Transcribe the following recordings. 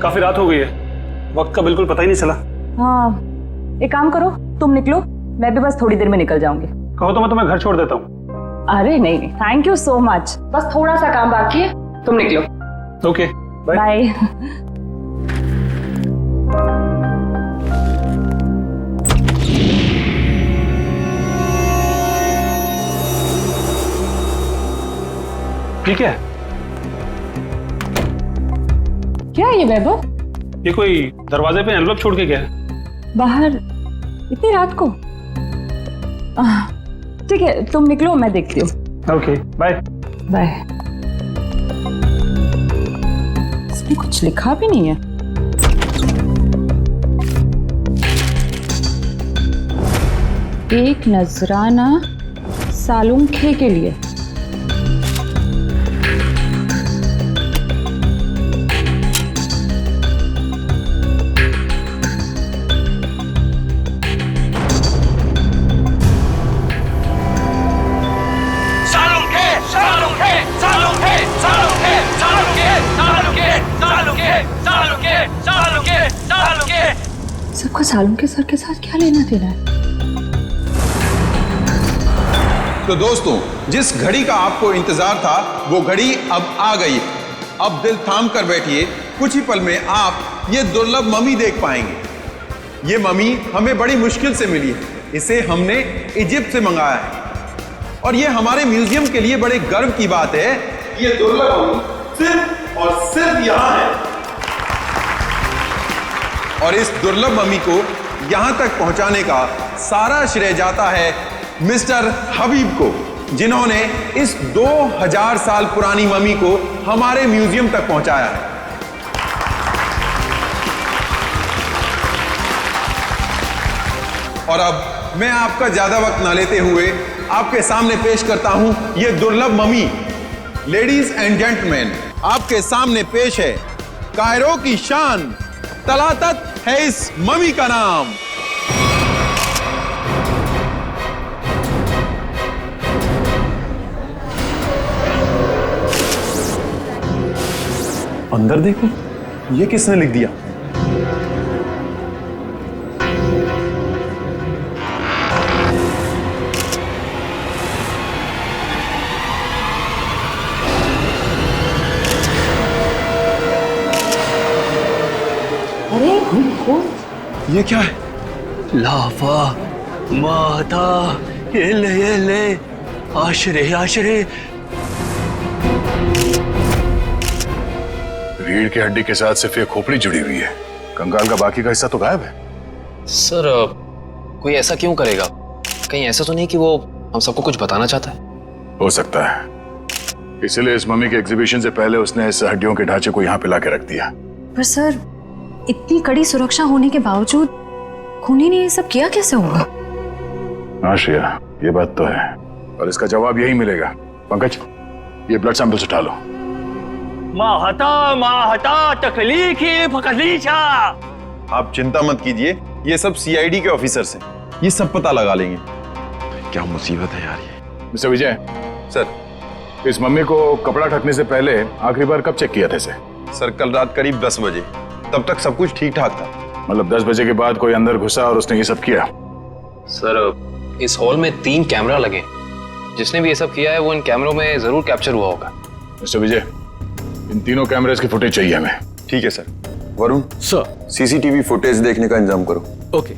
काफी रात हो गई है, वक्त का बिल्कुल पता ही नहीं चला। हाँ, एक काम करो, तुम निकलो, मैं भी बस थोड़ी देर में निकल जाऊंगी। कहो तो मैं तुम्हें घर छोड़ देता हूँ। अरे नहीं नहीं, थैंक यू सो मच, बस थोड़ा सा काम बाकी है, तुम निकलो। Okay, bye. बाय। ठीक है। क्या है ये वैभव? ये कोई दरवाजे पे एनवलप छोड़ के गया है। बाहर इतनी रात को? ठीक है, तुम निकलो, मैं देखती हूँ। Okay, bye. बाय। इसमें कुछ लिखा भी नहीं है। एक नजराना सालुंखे के लिए। सबका सालुंखे सर के साथ क्या लेना देना है? तो दोस्तों, जिस घड़ी का आपको इंतजार था वो घड़ी अब आ गई है। अब दिल थाम कर बैठिए, कुछ ही पल में आप ये दुर्लभ मम्मी देख पाएंगे। ये मम्मी हमें बड़ी मुश्किल से मिली है, इसे हमने इजिप्ट से मंगाया है और ये हमारे म्यूजियम के लिए बड़े गर्व की बात है। ये दुर्लभ मम्मी सिर्फ और सिर्फ यहाँ है और इस दुर्लभ मम्मी को यहां तक पहुंचाने का सारा श्रेय जाता है मिस्टर हबीब को, जिन्होंने इस 2000 साल पुरानी मम्मी को हमारे म्यूजियम तक पहुंचाया है। और अब मैं आपका ज्यादा वक्त ना लेते हुए आपके सामने पेश करता हूं ये दुर्लभ मम्मी। लेडीज एंड जेंटलमैन, आपके सामने पेश है कायरो की शान, तलातत है इस मम्मी का नाम। अंदर देखो, ये किसने लिख दिया? ये क्या है? लावा माता, ये ले आशरे आशरे। रीढ़ की हड्डी के साथ सिर्फ ये खोपड़ी जुड़ी हुई है, कंकाल का बाकी का हिस्सा तो गायब है। सर, कोई ऐसा क्यों करेगा? कहीं ऐसा तो नहीं कि वो हम सबको कुछ बताना चाहता है? हो सकता है, इसलिए इस मम्मी के एग्जीबिशन से पहले उसने इस हड्डियों के ढांचे को यहाँ पे लाके रख दिया। पर सर, इतनी कड़ी सुरक्षा होने के बावजूद खूनी ने ये सब किया कैसे होगा? हाँ श्रेया, ये बात तो है और इसका जवाब यही मिलेगा। पंकज, ये ब्लड सैंपल्स उठा लो। माहता तकलीफी फकलीचा। आप चिंता मत कीजिए, ये सब सीआईडी के ऑफिसर्स हैं, ये सब पता लगा लेंगे। क्या मुसीबत है यार ये। मिस्टर विजय सर, इस मम्मी को कपड़ा ढकने से पहले आखिरी बार कब चेक किया था इसे? सर, कल रात करीब 10 बजे, तब तक सब कुछ ठीक ठाक था। मतलब 10 बजे के बाद कोई अंदर घुसा और उसने ये सब किया? सर, इस हॉल में 3 कैमरा लगे, जिसने भी ये सब किया है वो इन कैमरों में जरूर कैप्चर हुआ होगा। मिस्टर विजय, इन तीनों कैमरेज की फुटेज चाहिए हमें। ठीक है sir. Varun sir, CCTV footage देखने का इंतजाम करो। ओके।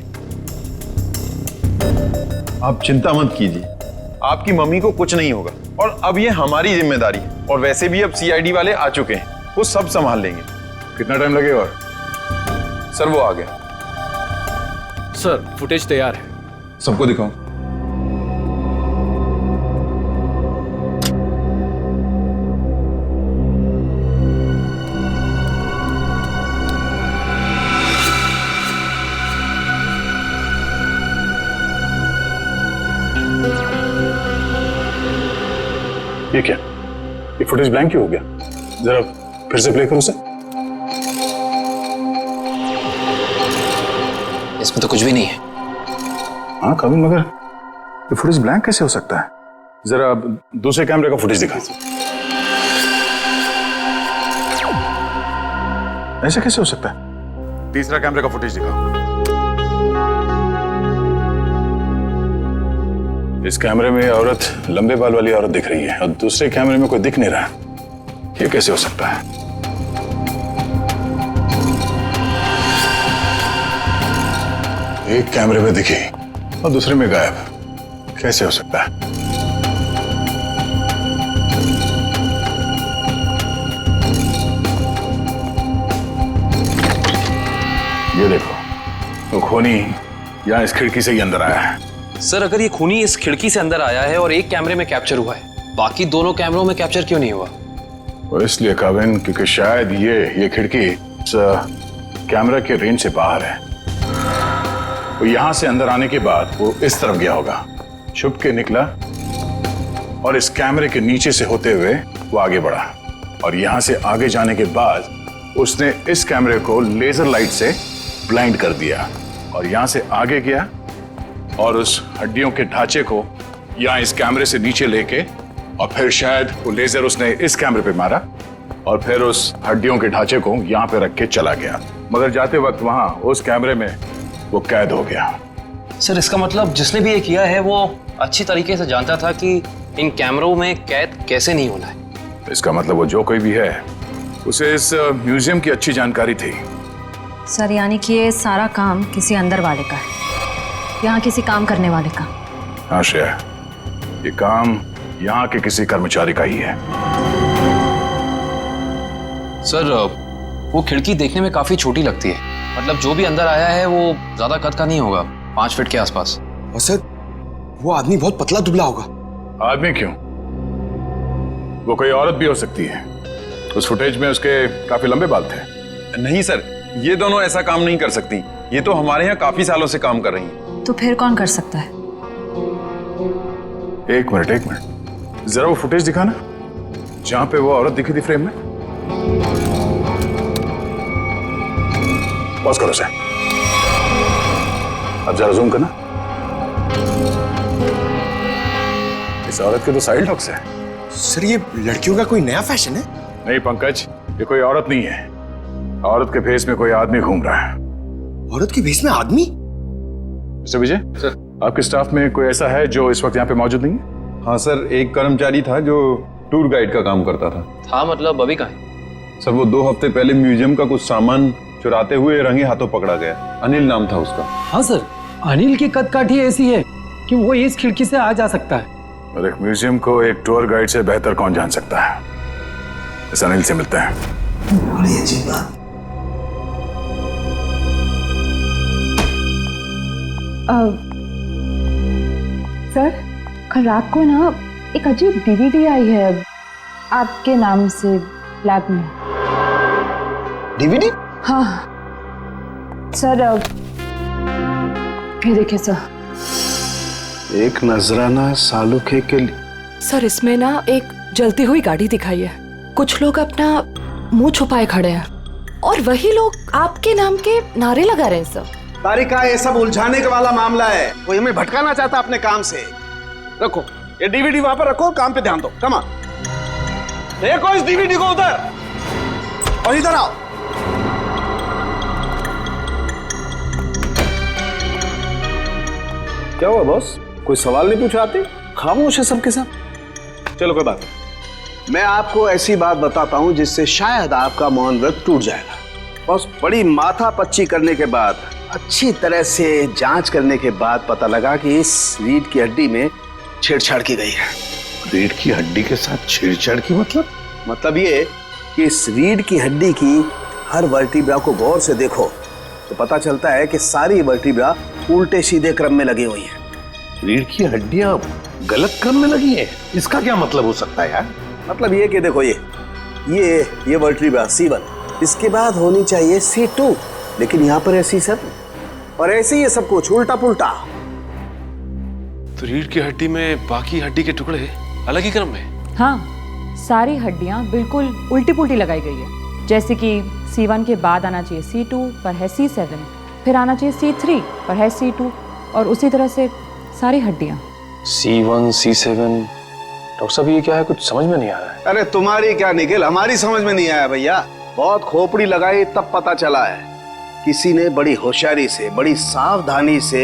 आप चिंता मत कीजिए, आपकी मम्मी को कुछ नहीं होगा और अब ये हमारी जिम्मेदारी है। और वैसे भी अब सीआईडी वाले आ चुके हैं, वो सब संभाल लेंगे। कितना टाइम लगेगा? और सर, वो आ गया। सर, फुटेज तैयार है। सबको दिखाओ। ये क्या? ये फुटेज ब्लैंक क्यों हो गया? जरा फिर से प्ले करो उसे। इसमें तो कुछ भी नहीं है। हाँ कभी, मगर ये फुटेज ब्लैंक कैसे हो सकता है? जरा दूसरे कैमरे का फुटेज दिखा। ऐसे कैसे हो सकता है? तीसरा कैमरे का फुटेज दिखाओ। इस कैमरे में औरत, लंबे बाल वाली औरत दिख रही है और दूसरे कैमरे में कोई दिख नहीं रहा। ये कैसे हो सकता है? एक कैमरे में दिखी और दूसरे में गायब। कैसे हो सकता है? ये देखो, वो खूनी यहाँ इस खिड़की से ही अंदर आया है। सर अगर ये खूनी इस खिड़की से अंदर आया है और एक कैमरे में कैप्चर हुआ है, बाकी दोनों कैमरों में कैप्चर क्यों नहीं हुआ? वो इसलिए काविन, क्योंकि शायद ये खिड़की कैमरा के रेंज से बाहर है। वो यहां से अंदर आने के बाद वो इस तरफ गया होगा, छुप के निकला और इस कैमरे के नीचे से होते हुए वो आगे बढ़ा और यहां से आगे जाने के बाद उसने इस कैमरे को लेजर लाइट से ब्लाइंड कर दिया और यहां से आगे गया और उस हड्डियों के ढांचे को यहां इस कैमरे से नीचे लेके और फिर शायद वो लेजर उसने इस कैमरे पे मारा और फिर उस हड्डियों के ढांचे को यहां पे रख के चला गया, मगर जाते वक्त वहां उस कैमरे में वो कैद हो गया। सर इसका मतलब जिसने भी ये किया है वो अच्छी तरीके से जानता था कि इन कैमरों में कैद कैसे नहीं होना है। इसका मतलब वो जो कोई भी है उसे इस म्यूजियम की अच्छी जानकारी थी। सर यानी कि ये सारा काम किसी अंदर वाले का है, यहाँ किसी काम करने वाले का। हाँ श्रेया, ये काम यहाँ के किसी कर्मचारी का ही है। सर वो खिड़की देखने में काफी छोटी लगती है, मतलब जो भी अंदर आया है वो ज्यादा कद का नहीं होगा, 5 फीट के आसपास। और सर वो आदमी बहुत पतला दुबला होगा। आदमी क्यों, वो कोई औरत भी हो सकती है। उस फुटेज में उसके काफी लंबे बाल थे। नहीं सर, ये दोनों ऐसा काम नहीं कर सकती। ये तो हमारे यहाँ काफी सालों से काम कर रही हैं। तो फिर कौन कर सकता है? एक मिनट, जरा वो फुटेज दिखाना जहां पे वो औरत दिखी थी फ्रेम में। पॉज करो सर, अब जरा जूम करना। इस औरत के तो साइड हॉक्स है। सर ये लड़कियों का कोई नया फैशन है? नहीं पंकज, ये कोई औरत नहीं है। औरत के भेष में कोई आदमी घूम रहा है। औरत के भेष में आदमी? मिस्टर विजय सर, आपके स्टाफ में कोई ऐसा है जो इस वक्त यहाँ पे मौजूद नहीं है? हाँ सर, एक कर्मचारी था जो टूर गाइड का काम करता था। मतलब अभी कहाँ है? सर वो 2 हफ्ते पहले म्यूजियम का कुछ सामान चुराते हुए रंगे हाथों पकड़ा गया। अनिल नाम था उसका। हाँ सर, अनिल की कदकाठी ऐसी है कि वो इस खिड़की से आ जा सकता है। और एक म्यूजियम को एक टूर गाइड से बेहतर कौन जान सकता है। इस अनिल से मिलते हैं। बड़ी अजीब बात। सर कल रात को ना एक अजीब डीवीडी आई है आपके नाम से लैब में। डीवीडी? हाँ सर, ये देखिए सर। एक नजराना सालुखे के लिए। सर इसमें ना एक जलती हुई गाड़ी दिखाई है, कुछ लोग अपना मुंह छुपाए खड़े हैं और वही लोग आपके नाम के नारे लगा रहे हैं सर। तारिका, ये सब उलझाने का वाला मामला है, कोई हमें भटकाना चाहता अपने काम से। रखो ये डीवीडी वहां पर रखो, काम पे ध्यान दो। कमा देखो इस डीवीडी को उधर, और इधर आओ। क्या हुआ बॉस, कोई सवाल नहीं पूछा? आते खामोश है सबके सब। चलो कोई बात नहीं, मैं आपको ऐसी बात बताता हूं जिससे शायद आपका मौन व्रत टूट जाएगा। बॉस, बड़ी माथा पच्ची करने के बाद, अच्छी तरह से जांच करने के बाद पता लगा कि इस रीढ़ की हड्डी में छेड़छाड़ की गई है। रीढ़ की हड्डी के साथ छेड़छाड़ की मतलब ये कि इस रीढ़ की हड्डी की हर वर्टिब्रा को गौर से देखो तो पता चलता है कि सारी वर्टिब्रा उल्टे सीधे क्रम में लगी हुई है। रीढ़ की हड्डियां गलत क्रम में लगी है, इसका क्या मतलब हो सकता है यार? मतलब ये कि देखो ये वर्टिब्रा C1, इसके बाद होनी चाहिए C2, लेकिन यहाँ पर है C7 और ऐसे ही ये सब कुछ उल्टा पुल्टा। तो रीढ़ की हड्डी में बाकी हड्डी के टुकड़े अलग ही क्रम में? हाँ, सारी हड्डियां बिल्कुल उल्टी पुल्टी लगाई गई है। जैसे कि C1 के बाद आना चाहिए C2 पर है C7, फिर आना चाहिए C3 पर है C2 और उसी तरह से सारी हड्डियां। C1 C7, डॉक्टर साहब ये क्या है, कुछ समझ में नहीं आ रहा है। अरे तुम्हारी क्या निखिल, हमारी समझ में नहीं आया भैया। बहुत खोपड़ी लगाई तब पता चला है किसी ने बड़ी होशियारी से, बड़ी सावधानी से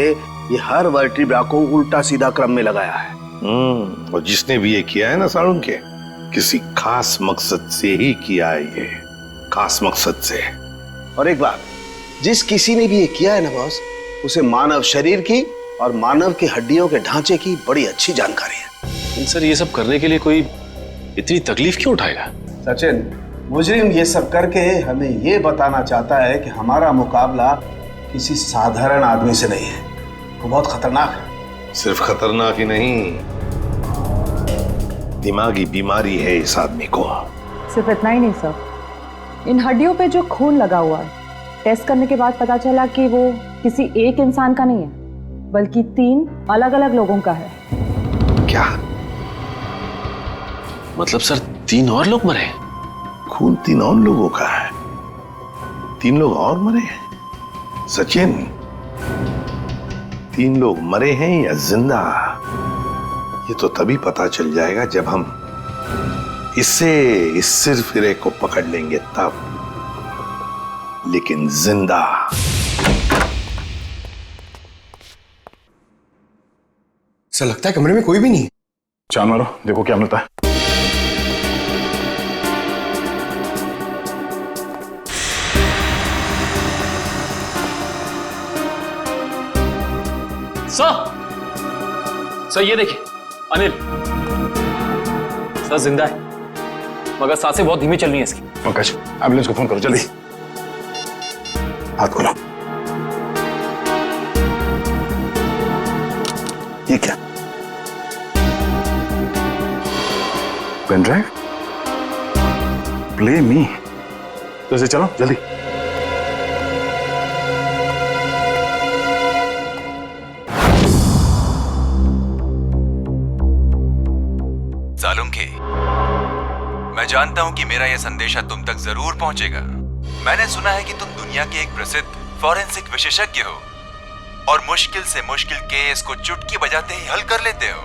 ये हर वर्टिब्रा को उल्टा सीधा क्रम में लगाया है। और जिसने भी ये किया है ना सालुंखे, किसी खास मकसद से ही किया है, ये खास मकसद से। और एक बात, जिस किसी ने भी ये किया है ना बॉस, उसे मानव शरीर की और मानव की हड्डियों के ढांचे की बड़ी अच्छी जानकारी है। लेकिन सर ये सब करने के लिए कोई इतनी तकलीफ क्यों उठाएगा? सचिन, मुजरिम ये सब करके हमें ये बताना चाहता है कि हमारा मुकाबला किसी साधारण आदमी से नहीं है, वो बहुत खतरनाक है। सिर्फ खतरनाक ही नहीं, दिमागी बीमारी है इस आदमी को। सिर्फ इतना ही नहीं सर, इन हड्डियों पे जो खून लगा हुआ है, टेस्ट करने के बाद पता चला कि वो किसी एक इंसान का नहीं है, बल्कि 3 अलग अलग लोगों का है। क्या मतलब सर 3 और लोग मरे? खून 3 और लोगों का है? 3 लोग और मरे हैं? सचिन, 3 लोग मरे हैं या जिंदा, ये तो तभी पता चल जाएगा जब हम इस सिरफिरे को पकड़ लेंगे तब। लेकिन जिंदा। ऐसा लगता है कमरे में कोई भी नहीं है। चांद मारो, देखो क्या मिलता है। सर ये देखिए अनिल, सर जिंदा है, मगर सांसें बहुत धीमी चल रही हैं इसकी। पंकज, एम्बुलेंस को फोन करो जल्दी। हाथ खोलो। ये क्या? Pen drive? Play me. तो इसे चलो जल्दी। सालुंखे, मैं जानता हूं कि मेरा यह संदेशा तुम तक जरूर पहुंचेगा। मैंने सुना है कि तुम दुनिया के एक प्रसिद्ध फॉरेंसिक विशेषज्ञ हो और मुश्किल से मुश्किल केस को चुटकी बजाते ही हल कर लेते हो।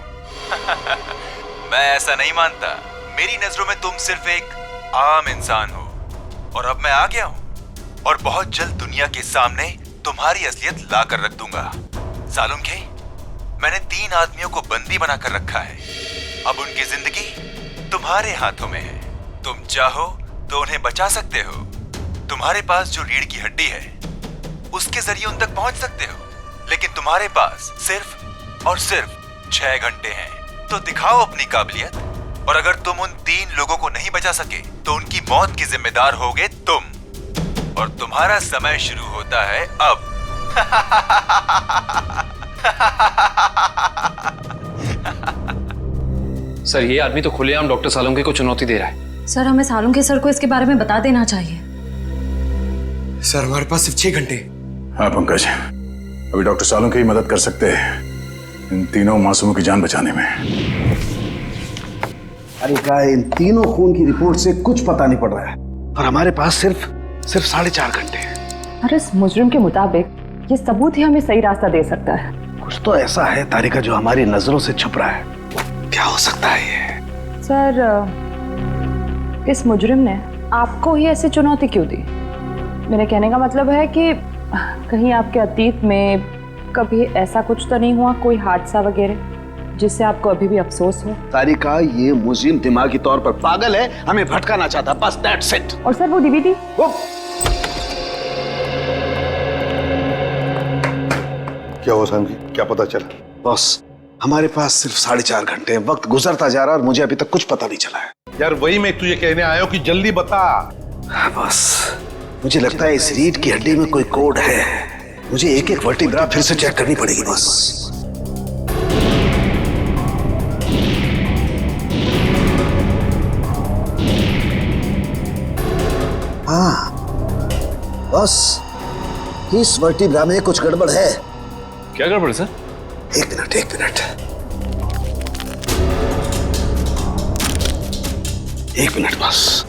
मैं ऐसा नहीं मानता। मेरी नजरों में तुम सिर्फ एक आम इंसान हो और अब मैं आ गया हूं और बहुत जल्द दुनिया के सामने तुम्हारी असलियत ला कर रख दूंगा। सालुंखे, मैंने 3 आदमियों को बंदी बनाकर रखा है। अब उनकी जिंदगी तुम्हारे हाथों में है। तुम चाहो तो उन्हें बचा सकते हो। तुम्हारे पास जो रीढ़ की हड्डी है उसके जरिए उन तक पहुंच सकते हो, लेकिन तुम्हारे पास सिर्फ और सिर्फ 6 घंटे हैं। तो दिखाओ अपनी काबिलियत, और अगर तुम उन 3 लोगों को नहीं बचा सके तो उनकी मौत की जिम्मेदार होगे तुम, और तुम्हारा समय शुरू होता है अब। सर ये आदमी तो खुलेआम डॉक्टर सालुंखे को चुनौती दे रहा है। सर, हमें सालुंखे सर को इसके बारे में बता देना चाहिए। सर, हमारे पास सिर्फ 6 घंटे। हाँ पंकज, अभी डॉक्टर सालुंखे ही मदद कर सकते हैं इन 3 मासूमों की जान बचाने में। अरे क्या, इन 3 खून की रिपोर्ट से कुछ पता नहीं पड़ रहा है और हमारे पास सिर्फ 4.5 घंटे हैं। अरे इस मुजरिम के मुताबिक ये सबूत ही हमें सही रास्ता दे सकता है। कुछ तो ऐसा है तारिका जो हमारी नजरों से छुप रहा है। क्या हो सकता है ये? सर, इस मुजरिम ने आपको ही ऐसी चुनौती क्यों दी? मेरे कहने का मतलब है कि कहीं आपके अतीत में कभी ऐसा कुछ तो नहीं हुआ, कोई हादसा वगैरह जिससे आपको अभी भी अफसोस हो? तारिका, ये मुजरिम दिमागी तौर पर पागल है, हमें भटकाना चाहता, बस दैट्स इट। और सर वो डीवीडी? क्या हुआ सामजी, क्या पता चला? बॉस, हमारे पास सिर्फ 4.5 घंटे हैं। वक्त गुजरता जा रहा है और मुझे अभी तक कुछ पता नहीं चला है। यार वही मैं तुझे कहने आया हूं कि जल्दी बता। बस मुझे लगता है इस रीढ़ की हड्डी में कोई कोड है। मुझे एक एक वर्टिब्रा फिर से चेक करनी पड़ेगी बस। हाँ बस, इस वर्टिब्रा में कुछ गड़बड़ है। क्या गड़बड़ है सर? एक मिनट बस।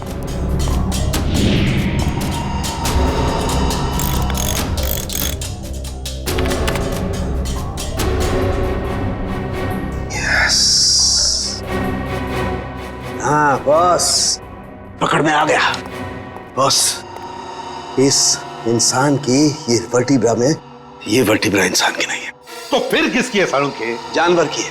यस, हाँ बस, पकड़ में आ गया। बॉस, इस इंसान की ये वर्टिब्रा में, ये वर्टिब्रा इंसान की नहीं है। तो फिर किसकी है सारुण के? जानवर की है।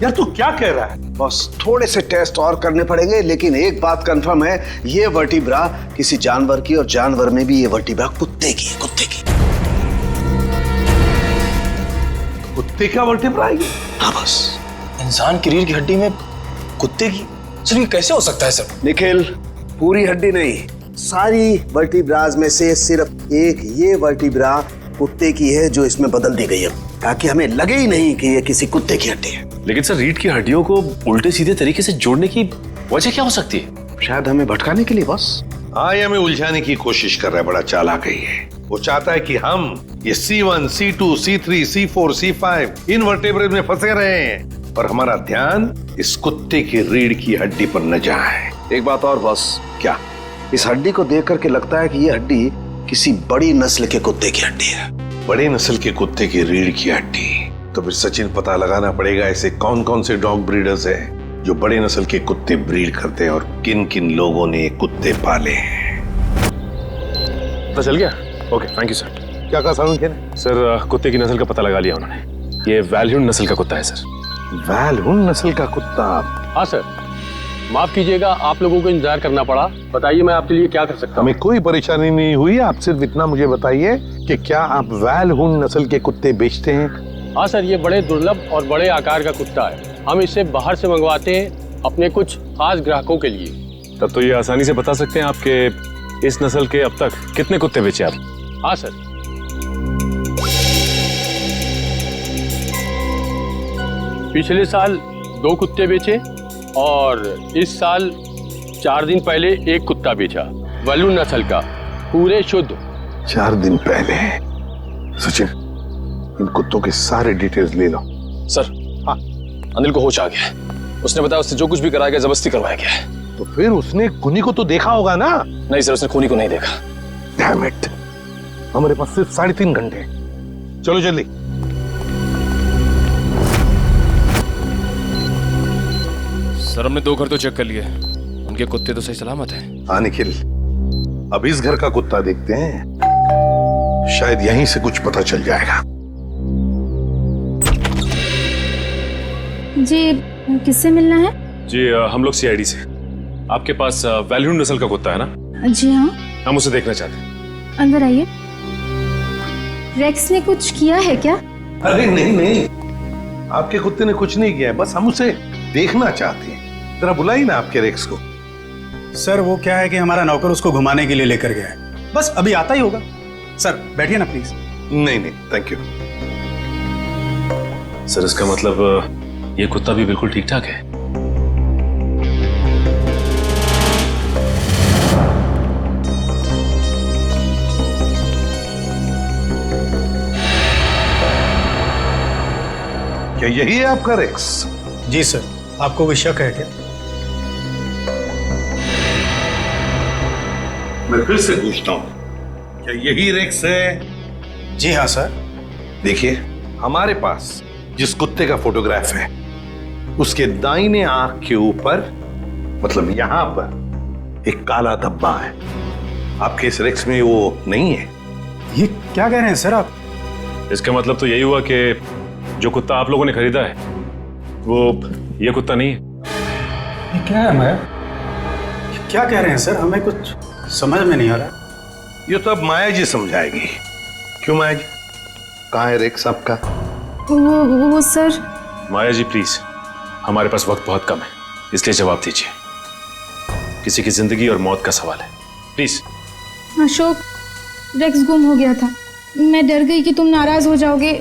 यार तू क्या कह रहा है? बस थोड़े से टेस्ट और करने पड़ेंगे, लेकिन एक बात कंफर्म है, ये वर्टिब्रा किसी जानवर की, और जानवर में भी ये वर्टिब्रा कुत्ते की है, कुत्ते की। कुत्ते का वर्टिब्रा है? हाँ बस। इंसान की रीढ़ की हड्डी में कुत्ते की? सर ये कैसे हो सकता है सर? निखिल, पूरी हड्डी नहीं, सारी वर्टिब्राज में से सिर्फ एक ये वर्टिब्रा कुत्ते की है जो इसमें बदल दी गई है, ताकि हमें लगे ही नहीं कि ये किसी कुत्ते की हड्डी है। लेकिन सर रीढ़ की हड्डियों को उल्टे सीधे तरीके से जोड़ने की वजह क्या हो सकती है? शायद हमें भटकाने के लिए बॉस। हाँ, ये हमें उलझाने की कोशिश कर रहा है, बड़ा चालाक है ये। वो चाहता है कि हम ये C1, C2, C3, C4, C5 इन वर्टेब्रेज में फंसे रहे हैं और हमारा ध्यान इस कुत्ते की रीढ़ की हड्डी पर न जाए। एक बात और बॉस। क्या? इस हड्डी को देख करके लगता है कि ये हड्डी किसी बड़ी नस्ल के कुत्ते की हड्डी है। बड़े नस्ल के कुत्ते की रीढ़ की हड्डी? तो फिर सचिन पता लगाना पड़ेगा ऐसे कौन कौन से डॉग ब्रीडर्स हैं जो बड़े नस्ल के कुत्ते ब्रीड करते हैं और किन किन लोगों ने कुत्ते पाले हैं। पता चल गया? Okay, thank you sir. क्या कहा सारुण के? सर कुत्ते की नस्ल का पता लगा लिया उन्होंने। ये वैल्यून नस्ल का कुत्ता है सर। वैल्यून नस्ल का कुत्ता? हाँ सर, माफ कीजिएगा आप लोगों को इंतजार करना पड़ा। बताइए मैं आपके लिए क्या कर सकता हूँ? हमें कोई परेशानी नहीं हुई, आप सिर्फ इतना मुझे बताइए कि क्या आप वैल्यून नस्ल के कुत्ते बेचते हैं? हाँ सर, ये बड़े दुर्लभ और बड़े आकार का कुत्ता है। हम इसे बाहर से मंगवाते हैं अपने कुछ खास ग्राहकों के लिए। तब तो ये आसानी से बता सकते हैं आपके इस नस्ल के अब तक कितने कुत्ते बेचे आप? हाँ सर, पिछले साल 2 कुत्ते बेचे और इस साल 4 दिन पहले 1 कुत्ता बेचा, वैल्यून नस्ल का, पूरे शुद्ध। 4 दिन पहले? सचिन, इन कुत्तों के सारे डिटेल्स ले लो। सर, हाँ, अनिल को होश आ गया है। उसने बताया उससे जो कुछ भी कराया गया जबरदस्ती करवाया गया है। तो फिर उसने खूनी को तो देखा होगा ना? नहीं सर, उसने खूनी को नहीं देखा। डैम इट, हमारे पास सिर्फ 3.5 घंटे। चलो जल्दी। सर हमने 2 घर तो चेक कर लिए, उनके कुत्ते तो सही सलामत हैं। हाँ निखिल, अब इस घर का कुत्ता देखते हैं, शायद यहीं से कुछ पता चल जाएगा। जी, किससे मिलना है? जी हम लोग CID से। आपके पास वैल्यून नस्ल का कुत्ता है ना? जी हाँ। हम उसे देखना चाहते हैं। अंदर आइए। रेक्स ने कुछ किया है क्या? अरे नहीं नहीं, आपके कुत्ते ने कुछ नहीं किया है, बस हम उसे देखना चाहते हैं। जरा बुलाइए ना आपके रेक्स को। सर वो क्या है कि हमारा नौकर उसको घुमाने के लिए लेकर गया है, बस अभी आता ही होगा। सर बैठिए ना प्लीज। नहीं नहीं, थैंक यू। सर इसका मतलब ये कुत्ता भी बिल्कुल ठीक ठाक है? क्या यही है आपका रेक्स? जी सर, आपको कोई शक है क्या? मैं फिर से पूछता हूं, क्या यही रेक्स है? जी हाँ सर। देखिए, हमारे पास जिस कुत्ते का फोटोग्राफ है उसके दाहिने आंख के ऊपर, मतलब यहां पर एक काला धब्बा है। आपके इस रेक्स में वो नहीं है। ये क्या कह रहे हैं सर आप? इसका मतलब तो यही हुआ कि जो कुत्ता आप लोगों ने खरीदा है वो ये कुत्ता नहीं है। ये क्या है मैं? क्या कह रहे हैं सर? हमें कुछ समझ में नहीं आ रहा। ये तो अब माया जी समझाएगी। क्यों माया जी, कहाँ है रेक्स आपका? वो सर। माया जी प्लीज, हमारे पास वक्त बहुत कम है, इसलिए जवाब दीजिए। किसी की जिंदगी और मौत का सवाल है, प्लीज। अशोक, रेक्स गुम हो गया था। मैं डर गई कि तुम नाराज हो जाओगे,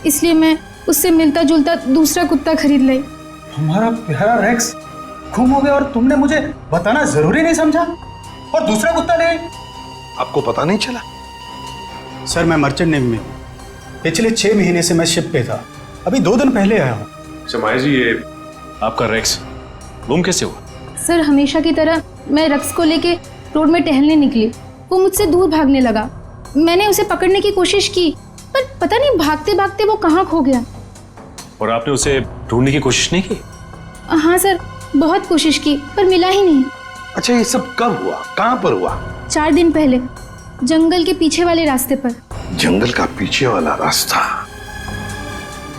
इसलिए मैं उससे मिलता जुलता दूसरा कुत्ता खरीद लाई। हमारा प्यारा रेक्स गुम हो गया और तुमने मुझे बताना जरूरी नहीं समझा और दूसरा कुत्ता ले आई? आपको पता नहीं चला? सर मैं मर्चेंट नेवी में हूँ, पिछले 6 महीने से मैं शिप पे था, अभी 2 दिन पहले आया हूँ। अच्छा माया जी, ये आपका रेक्स गुम कैसे हुआ? सर हमेशा की तरह मैं रेक्स को लेके रोड में टहलने निकली, वो मुझसे दूर भागने लगा। मैंने उसे पकड़ने की कोशिश की पर पता नहीं भागते भागते वो कहाँ खो गया। और आपने उसे ढूंढने की कोशिश नहीं की? हाँ सर, बहुत कोशिश की पर मिला ही नहीं। अच्छा, ये सब कब हुआ, कहाँ पर हुआ? 4 दिन पहले, जंगल के पीछे वाले रास्ते पर। जंगल का पीछे वाला रास्ता?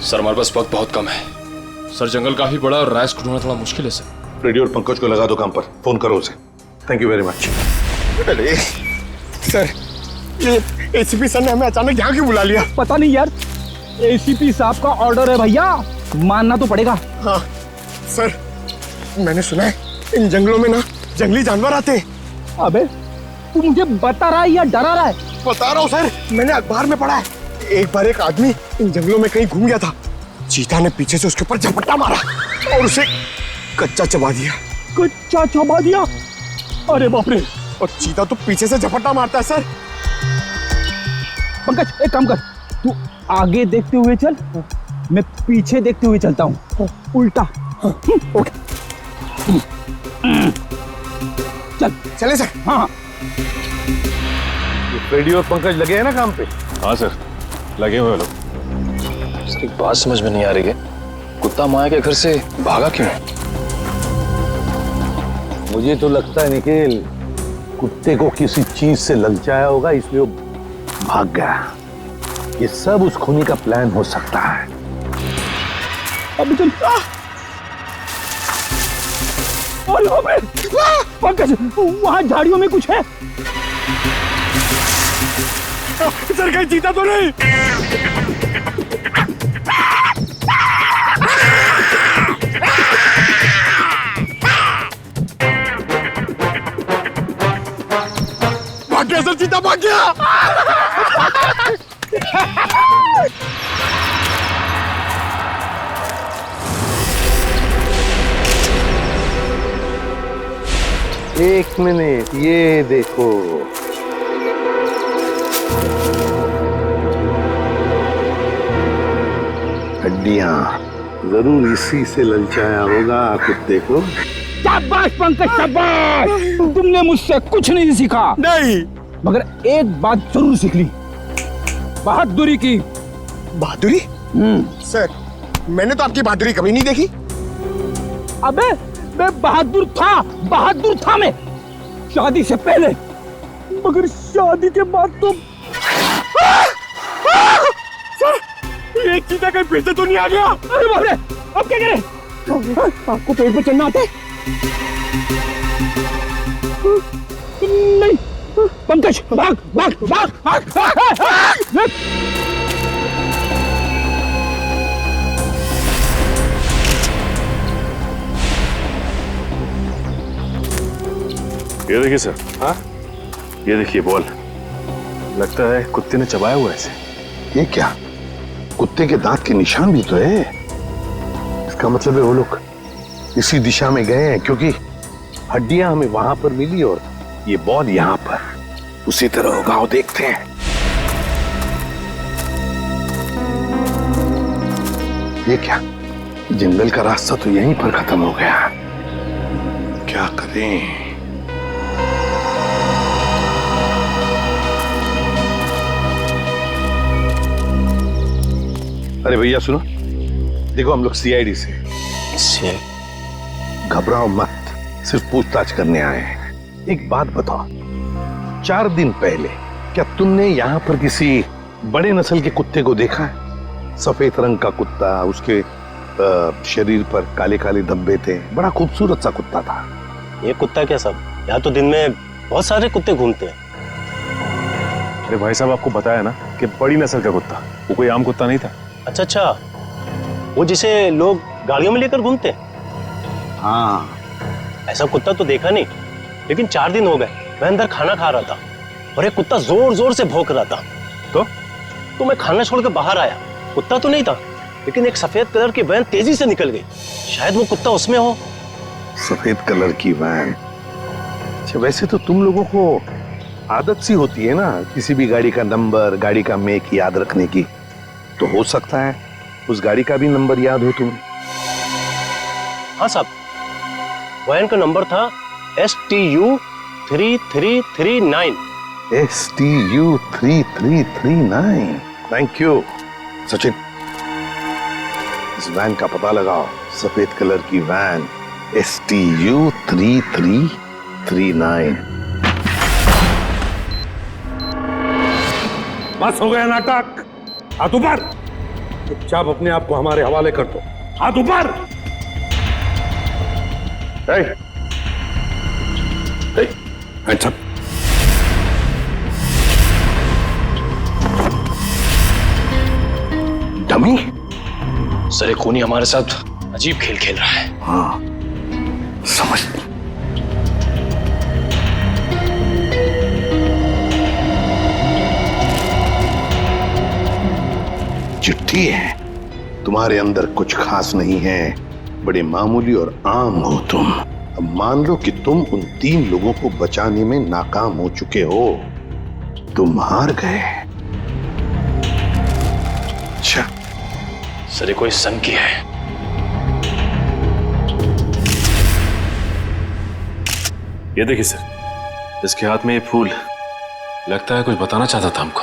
सर हमारे पास वक्त बहुत कम है सर, जंगल काफी बड़ा और राइस को ढूंढना थोड़ा मुश्किल है सर। रेडियो और पंकज को लगा दो काम पर, फोन करो उसे। Thank you very much. अरे सर, ये एसीपी सर ने हमें अचानक यहाँ क्यों बुला लिया? पता नहीं यार, एसीपी साहब का ऑर्डर है भैया, मानना तो पड़ेगा। हाँ सर, मैंने सुना है इन जंगलों में ना जंगली जानवर आते हैं। अबे तू मुझे बता रहा है या डरा रहा है? बता रहा हूँ सर, मैंने अखबार में पढ़ा है। एक बार एक आदमी इन जंगलों में कहीं घूम गया था, चीता ने पीछे से उसके ऊपर झपट्टा मारा और उसे कच्चा चबा दिया। कच्चा चबा दिया? अरे बाप रे! और चीता तो पीछे से झपट्टा मारता है सर। पंकज एक काम कर, तू आगे देखते हुए चल, मैं पीछे देखते हुए चलता हूँ, उल्टा। ओके चल। चले सर। हाँ। रेडियो और पंकज लगे हैं ना काम पे? हाँ सर, लगे हुए लोग। इसकी बात समझ में नहीं आ रही है, कुत्ता माया के घर से भागा क्यों? मुझे तो लगता है निखिल, कुत्ते को किसी चीज से ललचाया होगा इसलिए वो भाग गया। ये सब उस खूनी का प्लान हो सकता है। अभी चल। पंकज, वहां झाड़ियों में कुछ है। सर कहीं चीता तो नहीं? भाग गया सर, चीता भाग गया। एक मिनट, ये देखो। हड्डियां, जरूर इसी से ललचाया होगा कुत्ते को। शाबाश पंकज, शाबाश! तुमने मुझसे कुछ नहीं सीखा। नहीं, मगर एक बात जरूर सीख ली, बहादुरी की। बहादुरी? सर, मैंने तो आपकी बहादुरी कभी नहीं देखी। अबे मैं बहादुर था मैं, शादी से पहले, मगर शादी के बाद तो। सर, एक चीता कहीं फिर से तो नहीं आ गया? अरे बाप रे, अब क्या करें? आपको पेड़ पे चढ़ना आता है? नहीं पंकज, भाग भाग भाग भाग, भाग। ये देखिए सर। हाँ, ये देखिए बॉल, लगता है कुत्ते ने चबाया हुआ है इसे। ये क्या, कुत्ते के दांत के निशान भी तो है। इसका मतलब है वो लोग इसी दिशा में गए हैं, क्योंकि हड्डियां हमें वहां पर मिली और ये बॉल यहाँ पर। उसी तरह होगा, वो देखते हैं। ये क्या, जंगल का रास्ता तो यहीं पर खत्म हो गया। क्या करें? अरे भैया सुनो, देखो हम लोग सीआईडी से। घबराओ मत, सिर्फ पूछताछ करने आए हैं। एक बात बताओ, 4 दिन पहले क्या तुमने यहाँ पर किसी बड़े नस्ल के कुत्ते को देखा है? सफेद रंग का कुत्ता, उसके शरीर पर काले काले धब्बे थे, बड़ा खूबसूरत सा कुत्ता था। ये कुत्ता क्या सब, यहाँ तो दिन में बहुत सारे कुत्ते घूमते हैं। अरे भाई साहब, आपको बताया ना कि बड़ी नस्ल का कुत्ता, वो कोई आम कुत्ता नहीं था। अच्छा, वो जिसे लोग गाड़ियों में लेकर घूमते हैं? हाँ, ऐसा कुत्ता तो देखा नहीं, लेकिन 4 दिन हो गए मैं अंदर खाना खा रहा था और एक कुत्ता जोर जोर से भौंक रहा था। तो मैं खाना छोड़ के बाहर आया, कुत्ता तो नहीं था, लेकिन एक सफेद कलर की वैन तेजी से निकल गई। शायद वो कुत्ता उसमें हो। सफेद कलर की वैन? अच्छा, वैसे तो तुम लोगों को आदत सी होती है ना किसी भी गाड़ी का नंबर, गाड़ी का मेक याद रखने की, तो हो सकता है उस गाड़ी का भी नंबर याद हो तुम्हें। हाँ साहब, वैन का नंबर था STU 3339। STU 3339। Thank you Sachin, इस इस वैन का पता लगाओ। सफेद कलर की वैन STU 3339। बस हो गया नाटक। हाथ ऊपर। चुपचाप अपने आप को हमारे हवाले कर दो। हाथ ऊपर। hands up। डमी? सर, एक खूनी हमारे साथ अजीब खेल खेल रहा है। हाँ, समझ। चिट्ठी है। तुम्हारे अंदर कुछ खास नहीं है, बड़े मामूली और आम हो तुम। अब मान लो कि तुम उन 3 लोगों को बचाने में नाकाम हो चुके हो, तुम हार गए। अच्छा सर, ये कोई संकी है। ये देखिए सर, इसके हाथ में ये फूल, लगता है कुछ बताना चाहता था हमको।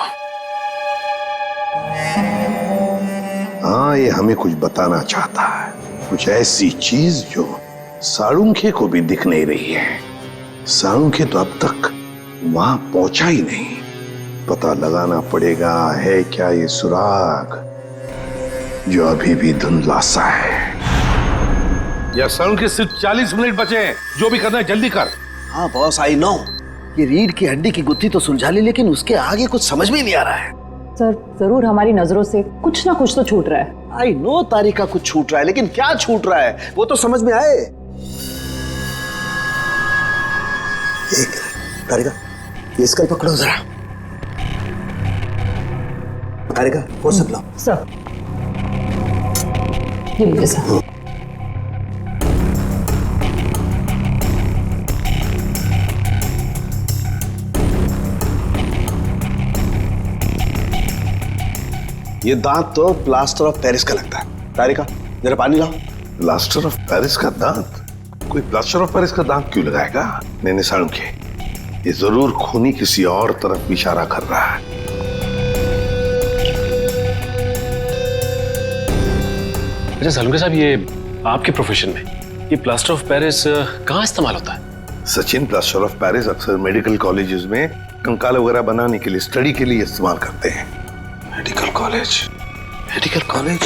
हाँ, ये हमें कुछ बताना चाहता है, कुछ ऐसी चीज जो साळुंखे को भी दिख नहीं रही है। साळुंखे तो अब तक वहां पहुंचा ही नहीं। पता लगाना पड़ेगा है क्या ये सुराग जो अभी भी धुंधला सा है। या साळुंखे सिर्फ 40 मिनट बचे हैं, जो भी करना है जल्दी कर। हाँ बॉस, आई नो। ये रीढ़ की हड्डी की गुत्थी तो सुलझा ली, लेकिन उसके आगे कुछ समझ में नहीं आ रहा है। सर, जरूर हमारी नजरों से कुछ ना कुछ तो छूट रहा है। आई नो तारिका कुछ छूट रहा है, लेकिन क्या छूट रहा है वो तो समझ में आए। तारिका, ये स्कल पकड़ो जरा। तारिका, वो सब लो। सर, ये लीजिए सर। ये दांत तो प्लास्टर ऑफ पेरिस का लगता है। तारिका, जरा पानी लाओ। प्लास्टर ऑफ पेरिस का दांत? कोई प्लास्टर ऑफ पेरिस का दांत क्यों लगाएगा? नहीं साळुंखे, ये जरूर खूनी किसी और तरफ इशारा कर रहा है। अच्छा साळुंखे साहब, ये आपके प्रोफेशन में ये प्लास्टर ऑफ पेरिस कहाँ इस्तेमाल होता है? सचिन, प्लास्टर ऑफ पेरिस अक्सर मेडिकल कॉलेजेस में कंकाल वगैरह बनाने के लिए, स्टडी के लिए इस्तेमाल करते हैं। Medical college, medical college.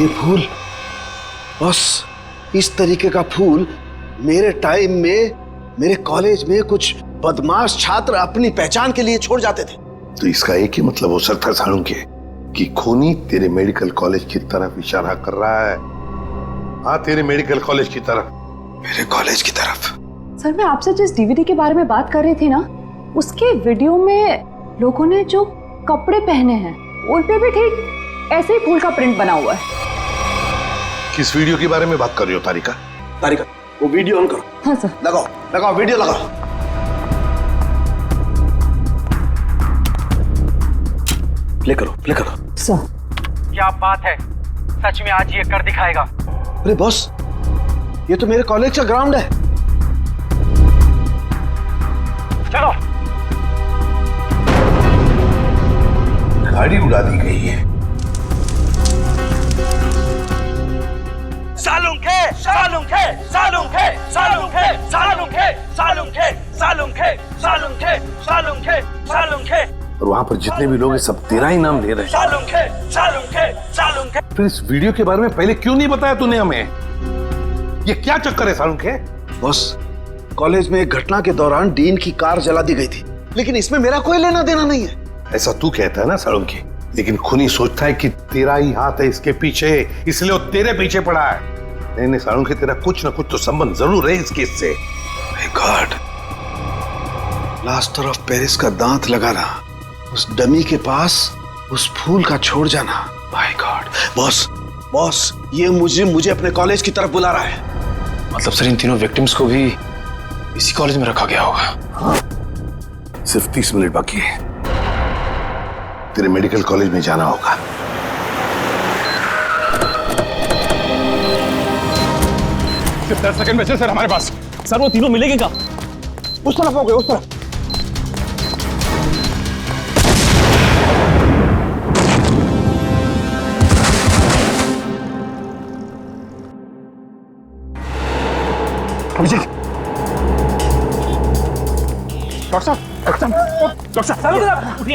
ये फूल बस, इस तरीके का फूल मेरे टाइम में मेरे कॉलेज में कुछ बदमाश छात्र अपनी पहचान के लिए छोड़ जाते थे। तो इसका एक ही मतलब हो सकता साळुंखे कि खूनी तेरे मेडिकल कॉलेज की तरफ इशारा कर रहा है। हाँ, तेरे मेडिकल कॉलेज की तरफ, मेरे कॉलेज की तरफ। सर, मैं आपसे जिस DVD के बारे में बात कर रही थी ना, उसके वीडियो में लोगों ने जो कपड़े पहने हैं उन पे भी ठीक ऐसे ही फूल का प्रिंट बना हुआ है। किस वीडियो के बारे में बात कर रही हो तारिका? तारिका, वो वीडियो ऑन करो। हाँ सर। लगाओ लगाओ, वीडियो लगाओ। प्ले करो, प्ले करो। सर, क्या बात है, सच में आज ये कर दिखाएगा। अरे बॉस, ये तो मेरे कॉलेज का ग्राउंड है। चलो। गाड़ी उड़ा दी गई है। साळुंखे, साळुंखे, साळुंखे, साळुंखे, साळुंखे, साळुंखे, साळुंखे, साळुंखे, साळुंखे, साळुंखे। और वहां पर जितने भी लोग हैं सब तेरा ही नाम ले रहे हैं। साळुंखे, साळुंखे, साळुंखे। फिर इस वीडियो के बारे में पहले क्यों नहीं बताया तूने हमें? ये क्या चक्कर है साळुंखे? बॉस, कॉलेज में एक घटना के दौरान डीन की कार जला दी गई थी, लेकिन इसमें मेरा कोई लेना देना नहीं है। ऐसा तू कहता है ना साळुंखे, लेकिन खूनी सोचता है कि तेरा ही हाथ है इसके पीछे, इसलिए वो तेरे पीछे पड़ा है। नहीं साळुंखे, तेरा कुछ ना कुछ तो संबंध जरूर है इस केस से। गॉड, प्लास्टर ऑफ पेरिस का दांत लगाना, उस डमी के पास उस फूल का छोड़ जाना। My God. बॉस, बॉस, ये मुझे अपने कॉलेज की तरफ बुला रहा है। मतलब सर, इन तीनों विक्टिम्स को भी इसी कॉलेज में रखा गया होगा? हाँ, सिर्फ 30 मिनट बाकी है, तेरे मेडिकल कॉलेज में जाना होगा। सिर्फ 10 सेकंड बचे सर हमारे पास। सर, वो तीनों मिलेंगे क्या? उस तरफ हो गए, उस तरफ। अभिजीत, डॉक्टर साहब,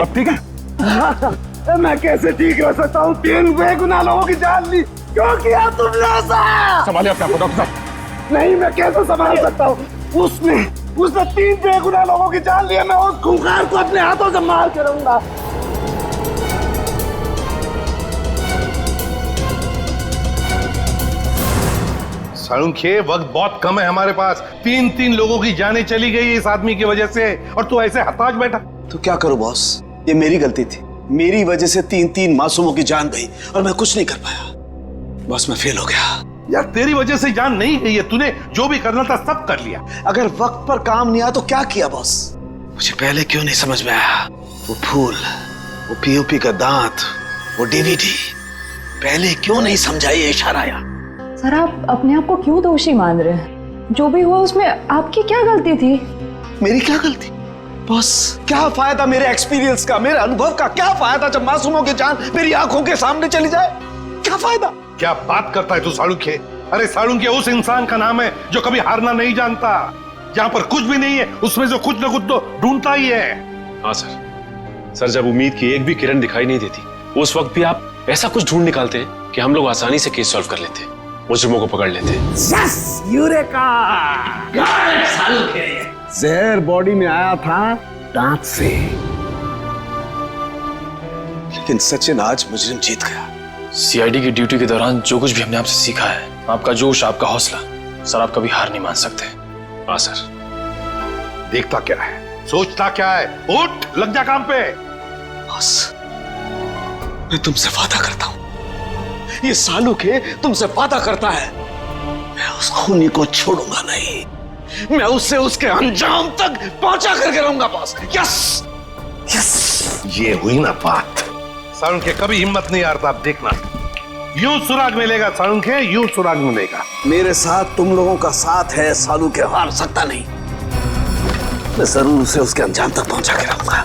अब ठीक है? मैं कैसे ठीक हो सकता हूँ? 3 बेगुनाह लोगों की जान ली, क्यों किया तुमने ऐसा? संभालिए अपने आप को डॉक्टर साहब। नहीं, मैं कैसे संभाल सकता हूँ? उसने 3 बेगुनाह लोगों की जान लिया, मैं उस खूंखार को अपने हाथों से मार के रहूंगा। साळुंखे, वक्त बहुत कम है हमारे पास। 3 लोगों की जानें चली गई इस आदमी की वजह से, और तू ऐसे हताश बैठा। तो क्या करूं बॉस, ये मेरी गलती थी। मेरी वजह से 3 मासूमों की जान गई और मैं कुछ नहीं कर पाया। बॉस, मैं फेल हो गया। यार, तेरी वजह से जान नहीं गई है, तूने जो भी करना था सब कर लिया। अगर वक्त पर काम नहीं आया तो क्या किया बॉस? मुझे पहले क्यों नहीं समझ में आया? वो फूल, वो पीओपी का दांत, वो डीवीडी, पहले क्यों नहीं समझा? ये इशारा आया। सर, आप अपने आप को क्यों दोषी मान रहे हैं? जो भी हुआ उसमें आपकी क्या गलती थी? मेरी क्या गलती? बॉस, क्या फायदा मेरे एक्सपीरियंस का, मेरे अनुभव का? क्या फायदा जब मासूमों की जान मेरी आंखों के सामने चली जाए? क्या फायदा? क्या बात करता है तू साळुंखे? अरे साळुंखे उस इंसान का नाम है जो कभी हारना नहीं जानता। जहां पर कुछ भी नहीं है उसमें से कुछ न कुछ तो ढूंढता ही है। हाँ सर, जब उम्मीद की एक भी किरण दिखाई नहीं देती, उस वक्त भी आप ऐसा कुछ ढूंढ निकालते हैं कि हम लोग आसानी से केस सॉल्व कर लेते, मुजरिमों को पकड़ लेते। Yes, eureka! जहर बॉडी में आया था दांत से। लेकिन सचिन, आज मुजरिम जीत गया। सीआईडी की ड्यूटी के दौरान जो कुछ भी हमने आपसे सीखा है, आपका जोश, आपका हौसला, सर आप कभी हार नहीं मान सकते। हाँ सर। देखता क्या है, सोचता क्या है? उठ, लग जा काम पे। बॉस, मैं तुमसे वादा करता हूं, ये साळुंखे तुमसे वादा करता है, मैं उस खूनी को छोड़ूंगा नहीं। मैं उससे उसके अंजाम तक पहुंचा करके रहूंगा बॉस। यस यस, ये हुई ना बात। साळुंखे कभी हिम्मत नहीं हारता, आप देखना। यूं सुराग मिलेगा साळुंखे, यूं सुराग मिलेगा। मेरे साथ तुम लोगों का साथ है, साळुंखे हार सकता नहीं। मैं जरूर उसे उसके अंजाम तक पहुंचा के रहूंगा।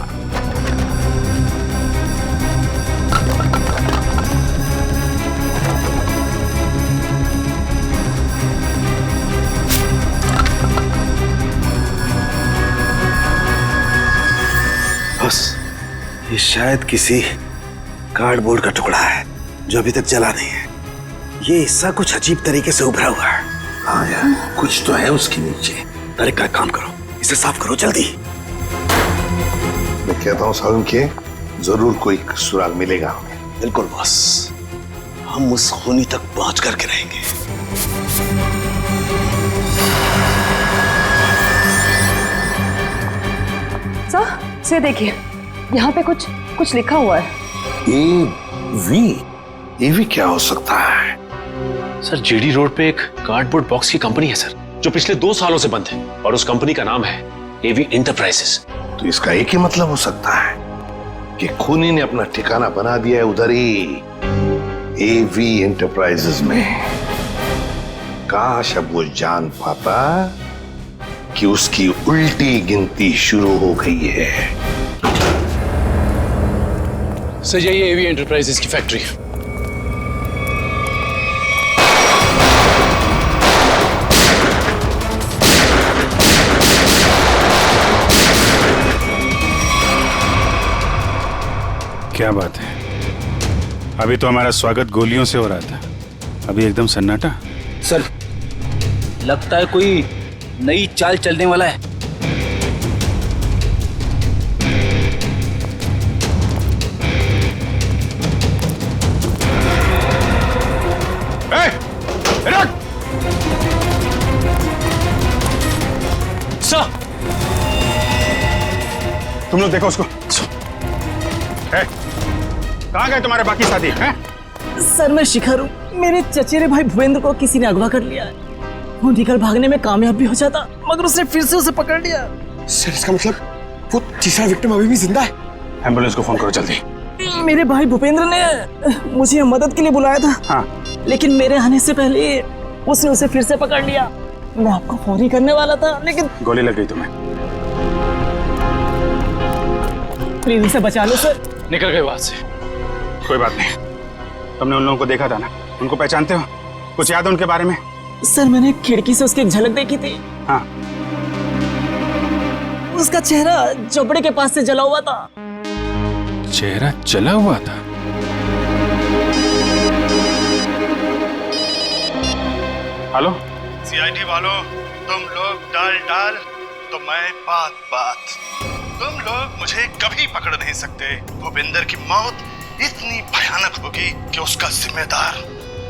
बस, ये शायद किसी कार्डबोर्ड का टुकड़ा है जो अभी तक जला नहीं है। ये हिस्सा कुछ अजीब तरीके से उभरा हुआ है। हाँ यार, कुछ तो है उसके नीचे। अरे का काम करो, इसे साफ करो जल्दी। मैं कहता हूँ साळुंखे, जरूर कोई सुराग मिलेगा हमें। बिल्कुल बॉस, हम उस खूनी तक पहुंच करके रहेंगे। सर, से देखिए, यहाँ पे कुछ लिखा हुआ है। एवी क्या हो सकता है? सर, जीडी रोड पे एक कार्डबोर्ड बॉक्स की कंपनी है सर, जो पिछले 2 सालों से बंद है, और उस कंपनी का नाम है एवी एंटरप्राइजेस। तो इसका एक ही मतलब हो सकता है कि खूनी ने अपना ठिकाना बना दिया है उधर ही, एवी एंटरप्राइजेस में। काश अब वो जान पाता कि उसकी उल्टी गिनती शुरू हो गई है। सर, यही एवी एंटरप्राइजेस की फैक्ट्री है। क्या बात है, अभी तो हमारा स्वागत गोलियों से हो रहा था, अभी एकदम सन्नाटा। सर, लगता है कोई नई चाल चलने वाला है। सर, तुम लोग देखो उसको। कहाँ गए तुम्हारे बाकी साथी हैं? सर, मैं शिखर हूँ। मेरे चचेरे भाई भूपेंद्र को किसी ने अगवा कर लिया है। वो निकल भागने में कामयाब भी हो जाता, मगर उसने फिर से उसे पकड़ लिया। सर, इसका मतलब वो तीसरा विक्टिम अभी भी जिंदा है? एम्बुलेंस को फोन करो जल्दी। मेरे भाई भूपेंद्र ने मुझे मदद के लिए बुलाया था। हाँ। लेकिन मेरे आने से पहले उसने उसे फिर से पकड़ लिया। मैं आपको फोन ही करने वाला था, लेकिन गोली लग गई तुम्हें। प्लीज उसे बचा लो सर। निकल गए वहां से। कोई बात नहीं, तुमने उन लोगों को देखा था ना, उनको पहचानते हो? कुछ याद है उनके बारे में? सर मैंने खिड़की से उसकी एक झलक देखी थी। हाँ। उसका चेहरा झोपड़े के पास से जला हुआ था। चेहरा जला हुआ था? हेलो सीआईडी वालों, तुम लोग डाल तो मैं बात। तुम लोग मुझे कभी पकड़ नहीं सकते। भूपेंद्र की मौत इतनी भयानक होगी कि उसका जिम्मेदार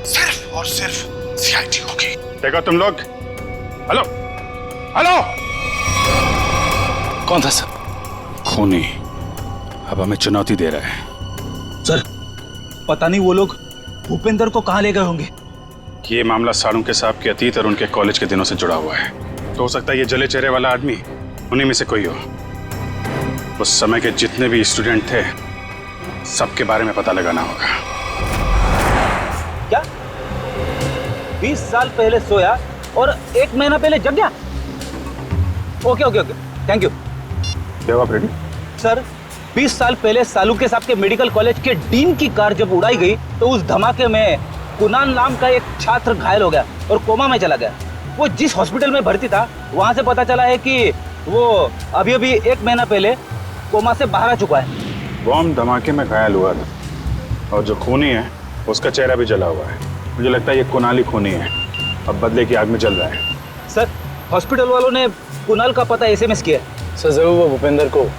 सिर्फ और सिर्फ सीआईडी होगी। देखो तुम लोग, हेलो हेलो, कौन था सर? खूनी अब हमें चुनौती दे रहा है। सर पता नहीं वो लोग भूपेंद्र को कहाँ ले गए होंगे। ये मामला साळुंके साहब के अतीत और उनके कॉलेज के दिनों से जुड़ा हुआ है। तो हो सकता है ये जले चेहरे वाला आदमी उन्हीं में से कोई हो। उस समय के जितने भी स्टूडेंट थे सबके बारे में पता लगाना होगा। क्या 20 साल पहले सोया और 1 महीना पहले जग गया? Okay, thank you. जवाब रेडी? सर 20 साल पहले साळुंके साहब के मेडिकल कॉलेज के डीन की कार जब उड़ाई गई तो उस धमाके में कुणाल नाम का एक छात्र घायल हो गया और कोमा में चला गया। वो जिस हॉस्पिटल में भर्ती था वहां से पता चला है कि वो अभी 1 महीना पहले कोमा से बाहर आ चुका है। बॉम्ब धमाके में घायल हुआ था और जो खूनी है उसका चेहरा भी जला हुआ है। मुझे लगता है ये कुणाल ही खूनी है, अब बदले की आग में जल रहा है। सर हॉस्पिटल वालों ने कुणाल का पता SMS किया है। सर जरूर वो भूपेंद्र को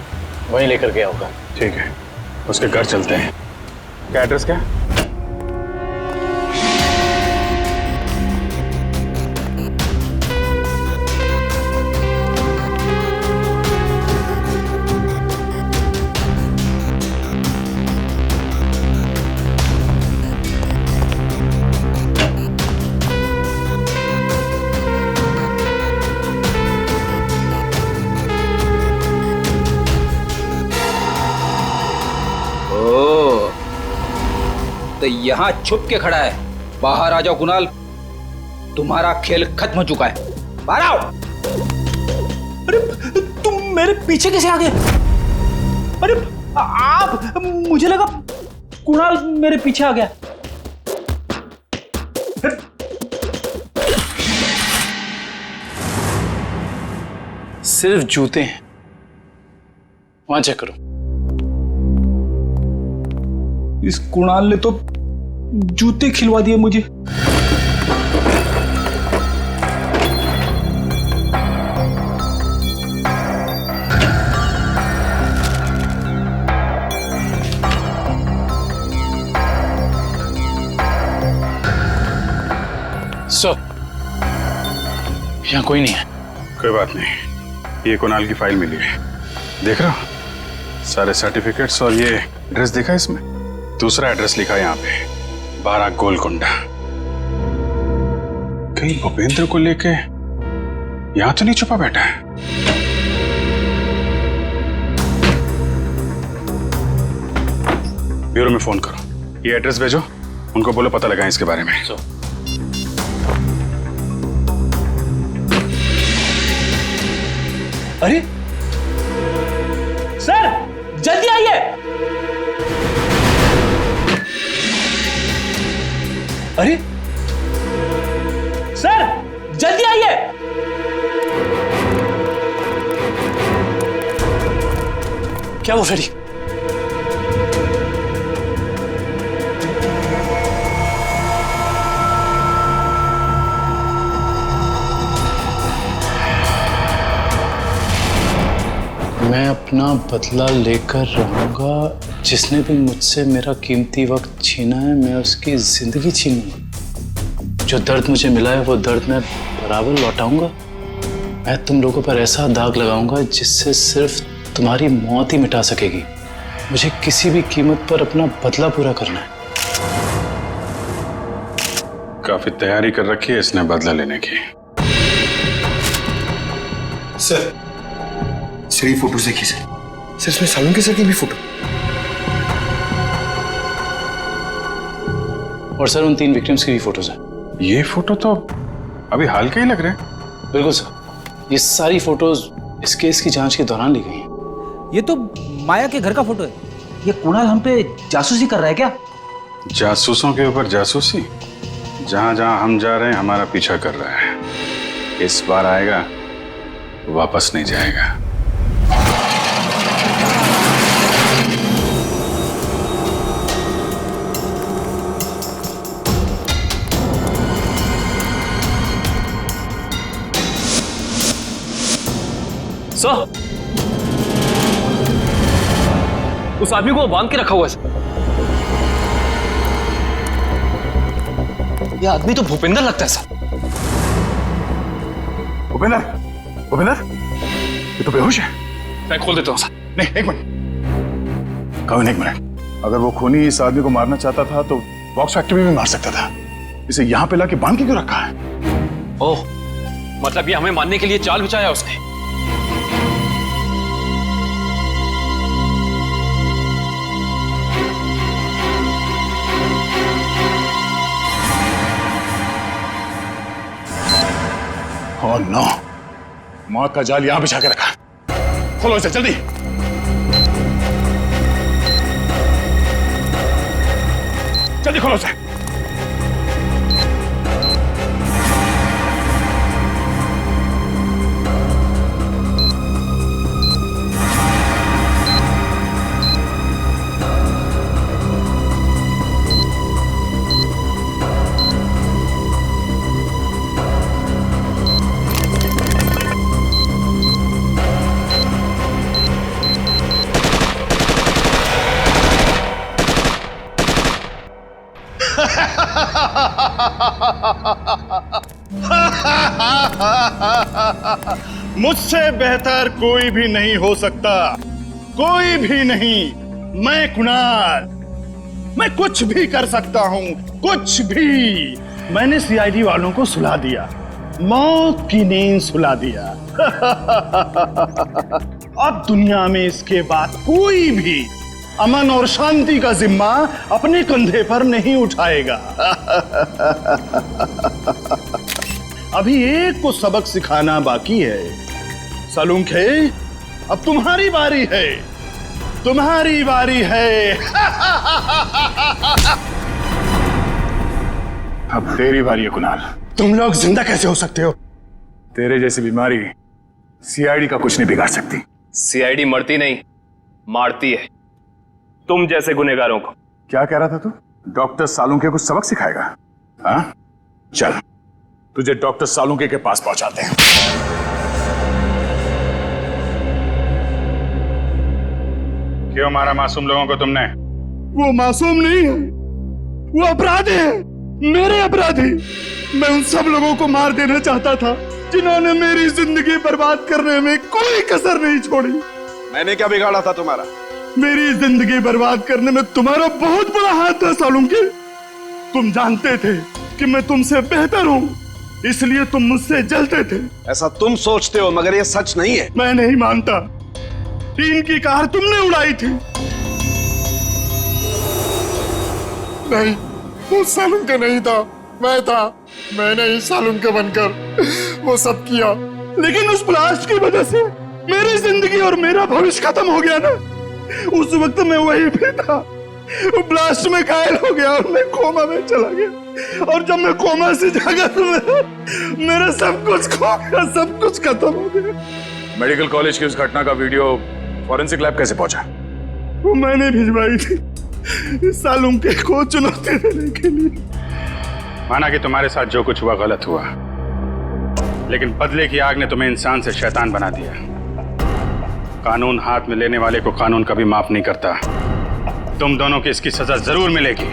वहीं लेकर गया होगा। ठीक है, उसके घर चलते हैं। क्या एड्रेस क्या? तो यहाँ छुप के खड़ा है। बाहर आ जाओ कुणाल, तुम्हारा खेल खत्म हो चुका है। बाहर आओ। अरे तुम मेरे पीछे कैसे आ गए? अरे आप, मुझे लगा कुणाल मेरे पीछे आ गया। सिर्फ जूते हैं, वहां चेक करो। इस कुणाल ने तो जूते खिलवा दिए मुझे। सर यहाँ कोई नहीं है। कोई बात नहीं, ये कुणाल की फाइल मिली है, देख रहा हो? सारे सर्टिफिकेट्स और ये एड्रेस देखा इसमें? दूसरा एड्रेस लिखा है यहाँ पे, 12 गोलकुंडा। कहीं भूपेंद्र को लेके यहाँ तो नहीं छुपा बैठा है? ब्यूरो में फोन करो, ये एड्रेस भेजो, उनको बोलो पता लगाएं इसके बारे में। अरे सर जल्दी आइए। अरे सर जल्दी आइए। क्या वो फ्रेडी? मैं अपना बदला लेकर रहूंगा। जिसने भी मुझसे मेरा कीमती वक्त छीना है, मैं उसकी जिंदगी छीनूंगा। जो दर्द मुझे मिला है वो दर्द मैं बराबर लौटाऊंगा। मैं तुम लोगों पर ऐसा दाग लगाऊंगा जिससे सिर्फ तुम्हारी मौत ही मिटा सकेगी। मुझे किसी भी कीमत पर अपना बदला पूरा करना है। काफी तैयारी कर रखी है इसने बदला लेने की। सर ये फोटोज देखिए सर। सर इसमें साळुंके सर की भी फोटो। और सर उन 3 विक्टिम्स की भी फोटोज हैं। ये फोटो तो अभी हाल के ही लग रहे हैं। बिल्कुल सर, ये सारी फोटोज इस केस की जांच के दौरान ली गई हैं। ये तो माया के घर का फोटो है। ये कुणाल हम पे जासूसी कर रहा है क्या? जासूसों के ऊपर जासूसी? जहां जहां हम जा रहे हैं हमारा पीछा कर रहा है। इस बार आएगा तो वापस नहीं जाएगा। सर, उस आदमी को बांध के रखा हुआ है। ये आदमी तो भूपेंद्र लगता है सर। भूपेंद्र, भूपेंद्र, ये तो बेहोश है। मैं खोल देता हूँ सर। नहीं, एक मिनट कविन, एक मिनट। अगर वो खूनी इस आदमी को मारना चाहता था तो बॉक्स फैक्ट्री में भी मार सकता था। इसे यहां पे लाके बांध के क्यों रखा है? ओह, मतलब ये हमें मारने के लिए चाल बिछाया उसने। ओह नो, मौत का जाल यहां बिछा के रखा। खोलो इसे जल्दी। जल्दी खोलो इसे। मुझसे बेहतर कोई भी नहीं हो सकता, कोई भी नहीं। मैं कुणाल, मैं कुछ भी कर सकता हूं, कुछ भी। मैंने सीआईडी वालों को सुला दिया, मौत की नींद सुला दिया। अब दुनिया में इसके बाद कोई भी अमन और शांति का जिम्मा अपने कंधे पर नहीं उठाएगा। अभी एक को सबक सिखाना बाकी है। सालुंखे, अब तुम्हारी बारी है, तुम्हारी बारी है। अब तेरी बारी है कुणाल। तुम लोग जिंदा कैसे हो सकते हो? तेरे जैसी बीमारी सीआईडी का कुछ नहीं बिगाड़ सकती। सीआईडी मरती नहीं, मारती है तुम जैसे गुनहगारों को। क्या कह रहा था तू? डॉक्टर सालुंके को सबक सिखाएगा? हाँ, चल तुझे डॉक्टर सालुंके के पास पहुंचाते हैं। क्यों मारा मासूम लोगों को तुमने? वो मासूम नहीं है, वो अपराधी है, मेरे अपराधी। मैं उन सब लोगों को मार देना चाहता था जिन्होंने मेरी जिंदगी बर्बाद करने में कोई कसर नहीं छोड़ी। मैंने क्या बिगाड़ा था तुम्हारा? मेरी जिंदगी बर्बाद करने में तुम्हारा बहुत बड़ा हाथ था सालुंके। तुम जानते थे कि मैं तुमसे बेहतर हूँ, इसलिए तुम मुझसे जलते थे। ऐसा तुम सोचते हो, मगर ये सच नहीं है। मैं नहीं मानता। टीन की कार तुमने उड़ाई थी। नहीं, वो सालुंके नहीं था, मैं था। मैंने ही सालुंके बनकर वो सब किया। लेकिन उस ब्लास्ट की वजह से मेरी जिंदगी और मेरा भविष्य खत्म हो गया ना। उस वक्त मैं वहीं पे था, वो ब्लास्ट में घायल हो गया और मैं कोमा में चला गया। और जब मैं कोमा से जागा तो मेरा सब कुछ खो गया, सब कुछ खत्म हो गया। मेडिकल कॉलेज की उस घटना का वीडियो फॉरेंसिक लैब कैसे पहुंचा? वो मैंने भिजवाई थी सालुंके को चुनौती देने के लिए। माना कि तुम्हारे साथ जो कुछ हुआ गलत हुआ, लेकिन बदले की आग ने तुम्हें इंसान से शैतान बना दिया। कानून हाथ में लेने वाले को कानून कभी माफ नहीं करता। तुम दोनों की इसकी सजा जरूर मिलेगी।